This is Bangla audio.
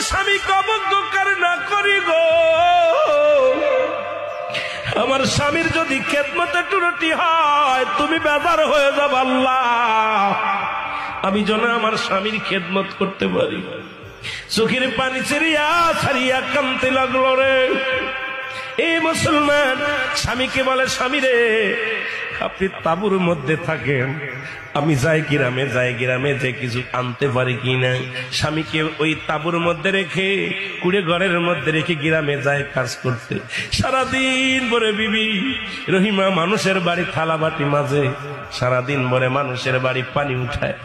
স্বামীকে অবজ্ঞার না করি গো, আমার স্বামীর যদি খেদমতে ত্রুটি হয় তুমি বেজার হয়ে যাবে। আল্লাহ, আমি যেন আমার স্বামীর খেদমত করতে পারি। চোখের পানি ছেড়িয়া ছাড়িয়া কাঁদতে লাগলো রে। এই মুসলমান স্বামীকে বলে, স্বামী রে, আপনি তাঁবুর মধ্যে থাকেন, আমি যাই গ্রামে যে কিছু আনতে পারি কিনা। স্বামীকে ওই তাঁবুর মধ্যে রেখে, কুড়ে ঘরের মধ্যে রেখে গ্রামে যায় কাজ করতে। সারাদিন ভরে বিবি রহিমা মানুষের বাড়ি থালা বাটি মাঝে, সারাদিন ভরে মানুষের বাড়ি পানি উঠায়।